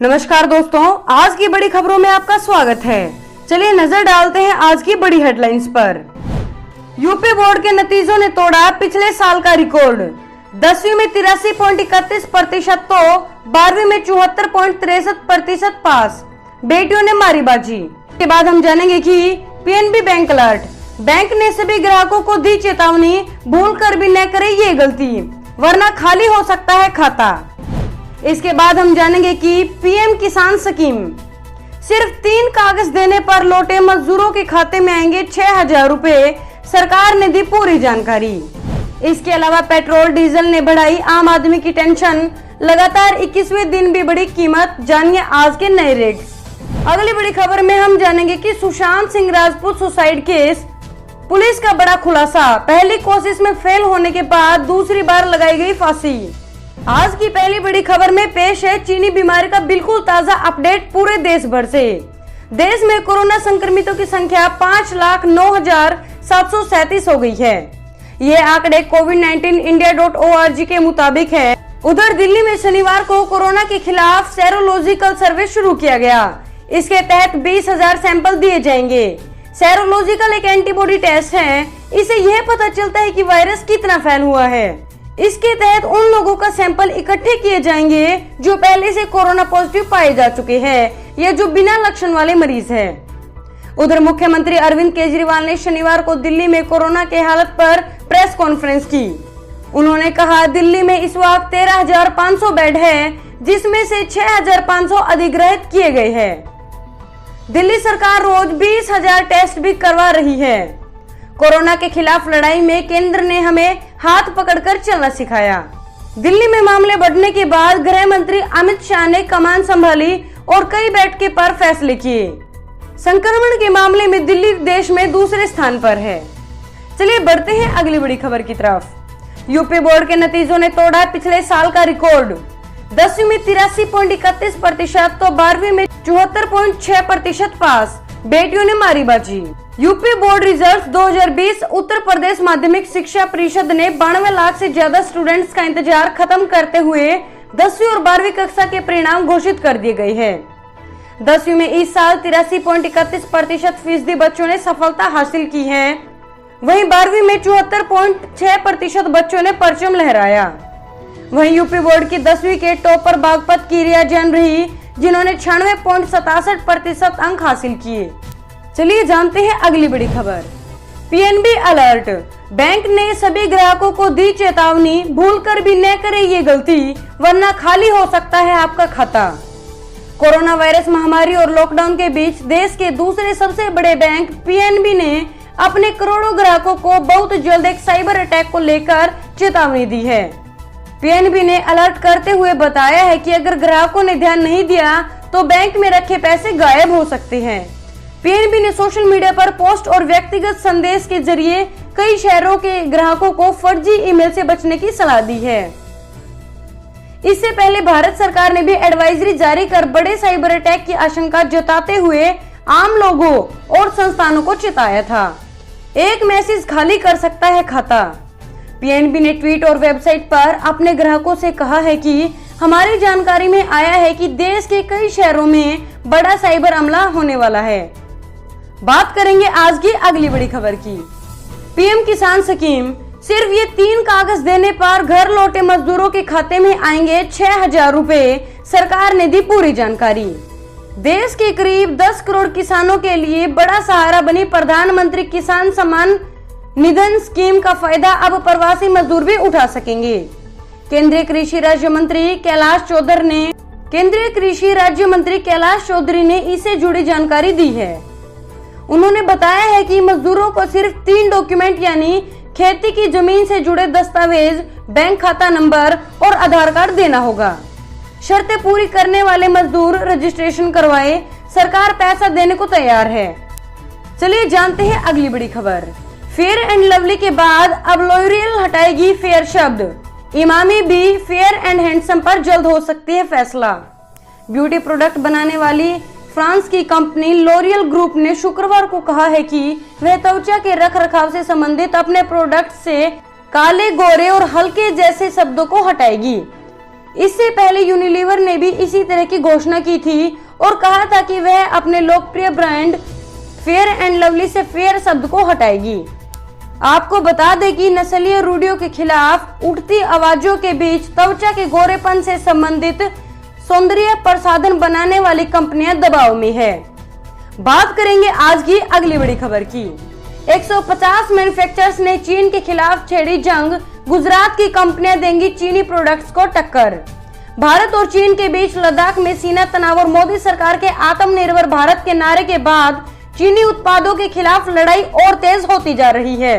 नमस्कार दोस्तों, आज की बड़ी खबरों में आपका स्वागत है। चलिए नजर डालते हैं आज की बड़ी हेडलाइंस पर। यूपी बोर्ड के नतीजों ने तोड़ा पिछले साल का रिकॉर्ड। 10वीं में 83.31% तो 12वीं में 74.63% पास। बेटियों ने मारी बाजी। के बाद हम जानेंगे कि पीएनबी बैंक अलर्ट, बैंक ने सभी ग्राहकों को दी चेतावनी, भूल कर भी न करे ये गलती वरना खाली हो सकता है खाता। इसके बाद हम जानेंगे कि पीएम किसान स्कीम, सिर्फ 3 कागज देने पर लौटे मजदूरों के खाते में आएंगे 6,000 रुपए, सरकार ने दी पूरी जानकारी। इसके अलावा पेट्रोल डीजल ने बढ़ाई आम आदमी की टेंशन, लगातार 21वें दिन भी बढ़ी कीमत, जानिए आज के नए रेट्स। अगली बड़ी खबर में हम जानेंगे कि Sushant Singh Rajput suicide case, police का बड़ा खुलासा, पहली कोशिश में फेल होने के बाद दूसरी बार लगाई गई फांसी। आज की पहली बड़ी खबर में पेश है चीनी बीमारी का बिल्कुल ताजा अपडेट पूरे देश भर से। देश में कोरोना संक्रमितों की संख्या 5,09,737 हो गई है। ये आंकड़े covid19india.org के मुताबिक है। उधर दिल्ली में शनिवार को कोरोना के खिलाफ सेरोलॉजिकल सर्वे शुरू किया गया। इसके तहत 20,000 सैंपल दिए जाएंगे। सेरोलॉजिकल एक एंटीबॉडी टेस्ट है। इसे यह पता चलता है कि वायरस कितना फैल हुआ है। इसके तहत उन लोगों का सैंपल इकट्ठे किए जाएंगे जो पहले से कोरोना पॉजिटिव पाए जा चुके हैं या जो बिना लक्षण वाले मरीज हैं। उधर मुख्यमंत्री अरविंद केजरीवाल ने शनिवार को दिल्ली में कोरोना के हालत पर प्रेस कॉन्फ्रेंस की। उन्होंने कहा, दिल्ली में इस वक्त 13,500 बेड है, जिसमें से 6,500 अधिग्रहित किए गए हैं। दिल्ली सरकार रोज 20,000 टेस्ट भी करवा रही है। कोरोना के खिलाफ लड़ाई में केंद्र ने हमें हाथ पकड़कर चलना सिखाया। दिल्ली में मामले बढ़ने के बाद गृह मंत्री अमित शाह ने कमान संभाली और कई बैठकों पर फैसले किए। संक्रमण के मामले में दिल्ली देश में दूसरे स्थान पर है। चलिए बढ़ते हैं अगली बड़ी खबर की तरफ। यूपी बोर्ड के नतीजों ने तोड़ा पिछले साल का रिकॉर्ड। 10वीं में 83.31% तो 12वीं में 74.6% पास। बेटियों ने मारी बाजी। UP board result 2020 Uttar Pradesh माध्यमिक शिक्षा परिषद ने 92 लाख से ज्यादा स्टूडेंट्स का इंतजार खत्म करते हुए 10वीं और 12वीं कक्षा के परिणाम घोषित कर दिए गए हैं। 10वीं में इस साल 83.31% बच्चों ने सफलता हासिल की है। वहीं 12वीं में 74.6% बच्चों ने परचम लहराया। वहीं यूपी बोर्ड की 10वीं के टॉपर बागपत की रिया जैन रही, जिन्होंने 96.67% अंक हासिल किए। चलिए जानते हैं अगली बड़ी खबर। पीएनबी अलर्ट, बैंक ने सभी ग्राहकों को दी चेतावनी, भूलकर भी न करे ये गलती वरना खाली हो सकता है आपका खाता। कोरोना वायरस महामारी और लॉकडाउन के बीच देश के दूसरे सबसे बड़े बैंक पीएनबी ने अपने करोड़ों ग्राहकों को बहुत जल्द एक साइबर अटैक को लेकर चेतावनी दी है। पीएनबी ने अलर्ट करते हुए बताया है कि अगर ग्राहकों ने ध्यान नहीं दिया तो बैंक में रखे पैसे गायब हो सकते हैं। पीएनबी ने सोशल मीडिया पर पोस्ट और व्यक्तिगत संदेश के जरिए कई शहरों के ग्राहकों को फर्जी ईमेल से बचने की सलाह दी है। इससे पहले भारत सरकार ने भी एडवाइजरी जारी कर बड़े साइबर अटैक की आशंका जताते हुए आम लोगों और संस्थानों को चेताया था। एक मैसेज खाली कर सकता है खाता। पीएनबी ने ट्वीट और वेबसाइट पर अपने ग्राहकों से कहा है कि हमारी जानकारी में आया है कि देश के कई शहरों में बड़ा साइबर हमला होने वाला है। बात करेंगे आज की अगली बड़ी खबर की। पीएम किसान स्कीम, सिर्फ ये 3 कागज देने पर घर लौटे मजदूरों के खाते में आएंगे 6,000 रुपए, सरकार ने दी पूरी जानकारी। देश के करीब 10 करोड़ किसानों के लिए बड़ा सहारा बनी प्रधानमंत्री किसान सम्मान निधि स्कीम का फायदा अब प्रवासी मजदूर भी उठा सकेंगे। केंद्रीय कृषि राज्य मंत्री कैलाश चौधरी ने इससे जुड़ी जानकारी दी है। उन्होंने बताया है कि मजदूरों को सिर्फ 3 डॉक्यूमेंट यानी खेती की जमीन से जुड़े दस्तावेज, बैंक खाता नंबर और आधार कार्ड देना होगा। शर्तें पूरी करने वाले मजदूर रजिस्ट्रेशन करवाए, सरकार पैसा देने को तैयार है। चलिए जानते हैं अगली बड़ी खबर। फेयर एंड लवली के बाद अब लॉरियल हटाएगी फेयर शब्द। इमामी भी फेयर एंड हैंडसम पर जल्द हो सकती है फैसला। ब्यूटी प्रोडक्ट बनाने वाली फ्रांस की कंपनी लॉरियल ग्रुप ने शुक्रवार को कहा है कि वह त्वचा के रखरखाव से संबंधित अपने प्रोडक्ट से काले, गोरे और हल्के जैसे शब्दों को हटाएगी। इससे पहले यूनिलीवर ने भी इसी तरह की घोषणा की थी और कहा था कि वह अपने लोकप्रिय ब्रांड फेयर एंड लवली से फेयर शब्द को हटाएगी। आपको बता दें कि नस्लीय रूढ़ियों के खिलाफ उठती आवाजों के बीच त्वचा के गोरेपन से संबंधित सौंदर्य प्रसाधन बनाने वाली कंपनियां दबाव में है। बात करेंगे आज की अगली बड़ी खबर की। 150 मैन्युफैक्चरर्स ने चीन के खिलाफ छेड़ी जंग, गुजरात की कंपनियां देंगी चीनी प्रोडक्ट्स को टक्कर। भारत और चीन के बीच लद्दाख में सीना तनाव और मोदी सरकार के आत्मनिर्भर भारत के नारे के बाद चीनी उत्पादों के खिलाफ लड़ाई और तेज होती जा रही है।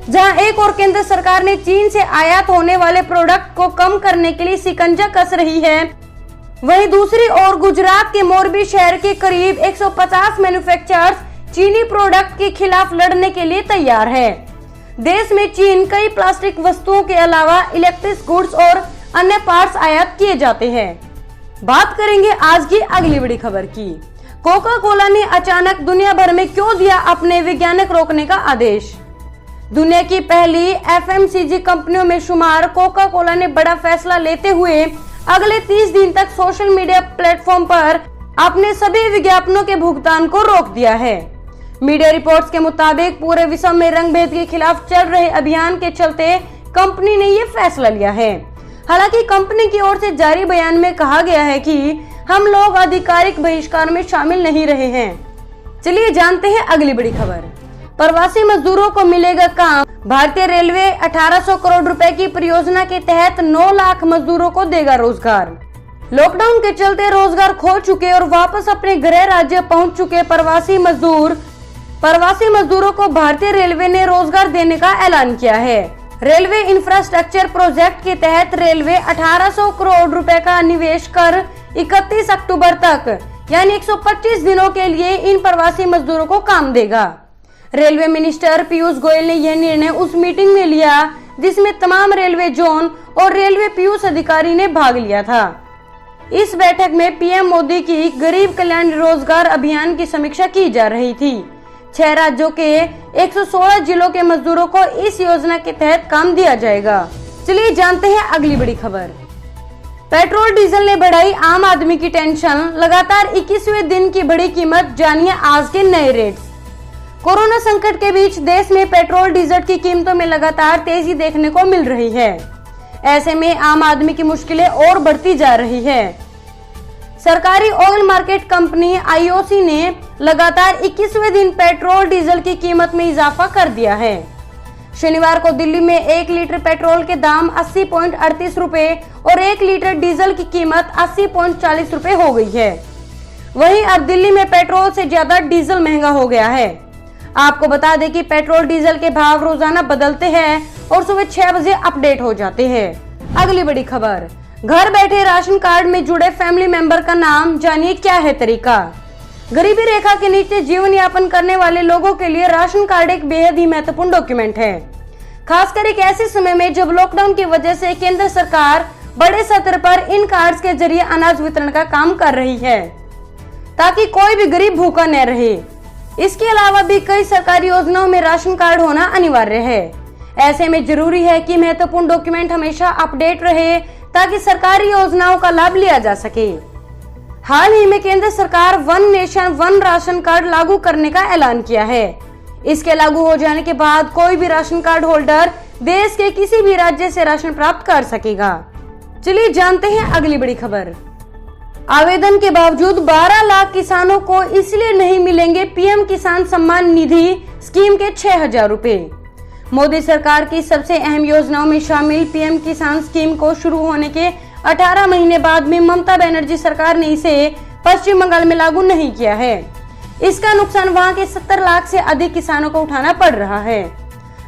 जहां एक और केंद्र सरकार ने चीन से आयात होने वाले प्रोडक्ट को कम करने के लिए शिकंजा कस रही है, वहीं दूसरी ओर गुजरात के मोरबी शहर के करीब 150 मैन्युफैक्चरर्स चीनी प्रोडक्ट के खिलाफ लड़ने के लिए तैयार है। देश में चीन कई प्लास्टिक वस्तुओं के अलावा इलेक्ट्रिक गुड्स और अन्य पार्ट्स आयात किए जाते हैं। बात करेंगे आज की अगली बड़ी खबर की। कोका कोला ने अचानक दुनिया भर में क्यों दिया अपने वैज्ञानिक रोकने का आदेश। दुनिया की पहली एफएमसीजी कंपनियों में शुमार कोका कोला ने बड़ा फैसला लेते हुए अगले 30 दिन तक सोशल मीडिया प्लेटफॉर्म पर अपने सभी विज्ञापनों के भुगतान को रोक दिया है। मीडिया रिपोर्ट्स के मुताबिक पूरे विश्व में रंग भेद के खिलाफ चल रहे अभियान के चलते कंपनी ने ये फैसला लिया है। हालांकि कंपनी की ओर से जारी बयान में कहा गया है कि हम लोग आधिकारिक बहिष्कार में शामिल नहीं रहे हैं। चलिए जानते हैं अगली बड़ी खबर। प्रवासी मजदूरों को मिलेगा काम। भारतीय रेलवे 1800 करोड़ रुपए की परियोजना के तहत 9 लाख मजदूरों को देगा रोजगार। लॉकडाउन के चलते रोजगार खो चुके और वापस अपने गृह राज्य पहुंच चुके प्रवासी मजदूरों को भारतीय रेलवे ने रोजगार देने का ऐलान किया है। रेलवे इंफ्रास्ट्रक्चर प्रोजेक्ट के तहत रेलवे 1800 करोड़ रुपए का निवेश कर 31 अक्टूबर तक यानी 125 दिनों के लिए इन प्रवासी मजदूरों को काम देगा। रेलवे मिनिस्टर पीयूष गोयल ने यह निर्णय उस मीटिंग में लिया जिसमें तमाम रेलवे जोन और रेलवे पीयूष अधिकारी ने भाग लिया था। इस बैठक में पीएम मोदी की गरीब कल्याण रोजगार अभियान की समीक्षा की जा रही थी। 6 राज्यों के 116 जिलों के मजदूरों को इस योजना के तहत काम दिया जाएगा। चलिए जानते हैं अगली बड़ी खबर। पेट्रोल डीजल ने बढ़ाई आम आदमी की टेंशन, लगातार 21वें दिन की बढ़ी कीमत, जानिए आज के नए रेट्स। कोरोना संकट के बीच देश में पेट्रोल डीजल की कीमतों में लगातार तेजी देखने को मिल रही है। ऐसे में आम आदमी की मुश्किलें और बढ़ती जा रही है। सरकारी ऑयल मार्केट कंपनी आईओसी ने लगातार 21वें दिन पेट्रोल डीजल की कीमत में इजाफा कर दिया है। शनिवार को दिल्ली में 1 लीटर पेट्रोल के दाम 80.38 रुपए और 1 लीटर डीजल की कीमत 80.40 रुपए हो गई है। वहीं अब दिल्ली में पेट्रोल से ज्यादा डीजल महंगा हो गया है। आपको बता दें कि पेट्रोल डीजल के भाव रोजाना बदलते हैं और सुबह 6 बजे अपडेट हो जाते हैं। अगली बड़ी खबर, घर बैठे राशन कार्ड में जुड़े फैमिली मेंबर का नाम, जानिए क्या है तरीका। गरीबी रेखा के नीचे जीवन यापन करने वाले लोगों के लिए राशन कार्ड एक बेहद ही महत्वपूर्ण डॉक्यूमेंट है, खासकर एक ऐसे समय में जब लॉकडाउन की वजह से केंद्र सरकार बड़े स्तर पर इन कार्ड्स के जरिए अनाज वितरण का काम कर रही है ताकि कोई भी गरीब भूखा न रहे। इसके अलावा भी कई सरकारी योजनाओं में राशन कार्ड होना अनिवार्य है। ऐसे में जरूरी है कि महत्वपूर्ण डॉक्यूमेंट हमेशा अपडेट रहे ताकि सरकारी योजनाओं का लाभ लिया जा सके। हाल ही में केंद्र सरकार one nation one ration card लागू करने का ऐलान किया है। इसके लागू हो जाने के बाद कोई भी राशन कार्ड होल्डर देश के किसी भी राज्य से राशन प्राप्त कर सकेगा। चलिए जानते हैं अगली बड़ी खबर। आवेदन के बावजूद 12 लाख किसानों को इसलिए नहीं मिलेंगे पीएम किसान सम्मान निधि स्कीम के 6,000 रुपए। मोदी सरकार की सबसे अहम योजनाओं में शामिल पीएम किसान स्कीम को शुरू होने के 18 महीने बाद में ममता बनर्जी सरकार ने इसे पश्चिम बंगाल में लागू नहीं किया है। इसका नुकसान वहां के 70 लाख से अधिक किसानों को उठाना पड़ रहा है।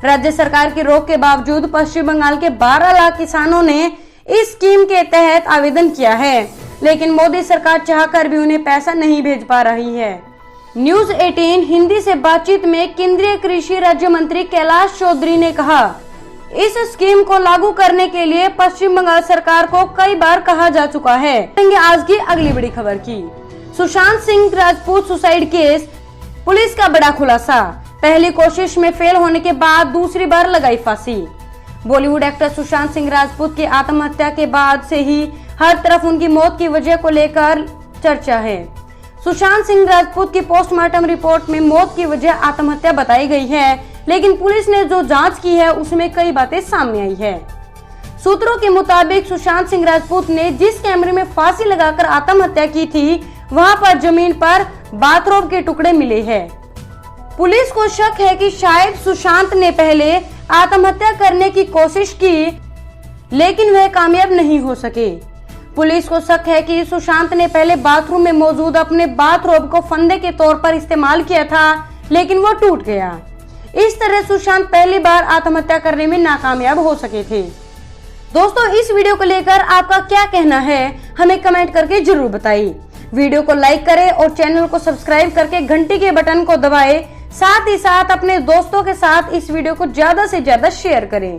राज्य सरकार की रोक के बावजूद पश्चिम बंगाल के 12 लाख किसानों ने इस स्कीम के तहत आवेदन किया है, लेकिन मोदी सरकार चाहकर भी उन्हें पैसा नहीं भेज पा रही है। न्यूज 18 हिंदी से बातचीत में केंद्रीय कृषि राज्य मंत्री कैलाश चौधरी ने कहा, इस स्कीम को लागू करने के लिए पश्चिम बंगाल सरकार को कई बार कहा जा चुका है। आज की अगली बड़ी खबर की, Sushant Singh Rajput suicide case, police का बड़ा खुलासा। पहली कोशिश में फेल होने के बाद दूसरी बार लगाई फांसी। बॉलीवुड एक्टर सुशांत सिंह राजपूत की आत्महत्या के बाद से ही हर तरफ उनकी मौत की वजह को लेकर चर्चा है। सुशांत सिंह राजपूत की पोस्टमार्टम रिपोर्ट में मौत की वजह आत्महत्या बताई गई है, लेकिन पुलिस ने जो जांच की है उसमें कई बातें सामने आई है। सूत्रों के मुताबिक सुशांत सिंह राजपूत ने जिस कैमरे में फांसी लगाकर आत्महत्या की थी, वहां पर जमीन पर बाथरोब के टुकड़े मिले हैं। पुलिस को शक है कि शायद सुशांत ने पहले आत्महत्या करने की कोशिश की, लेकिन वह कामयाब नहीं हो सके। पुलिस को शक है कि सुशांत ने पहले बाथरूम में मौजूद अपने बाथरोब को फंदे के तौर पर इस्तेमाल किया था, लेकिन वो टूट गया। इस तरह सुशांत पहली बार आत्महत्या करने में नाकामयाब हो सके थे। दोस्तों, इस वीडियो को लेकर आपका क्या कहना है, हमें कमेंट करके जरूर बताइए। वीडियो को लाइक करें और चैनल को सब्सक्राइब करके घंटी के बटन को दबाएं। साथ ही साथ अपने दोस्तों के साथ इस वीडियो को ज्यादा से ज्यादा शेयर करें।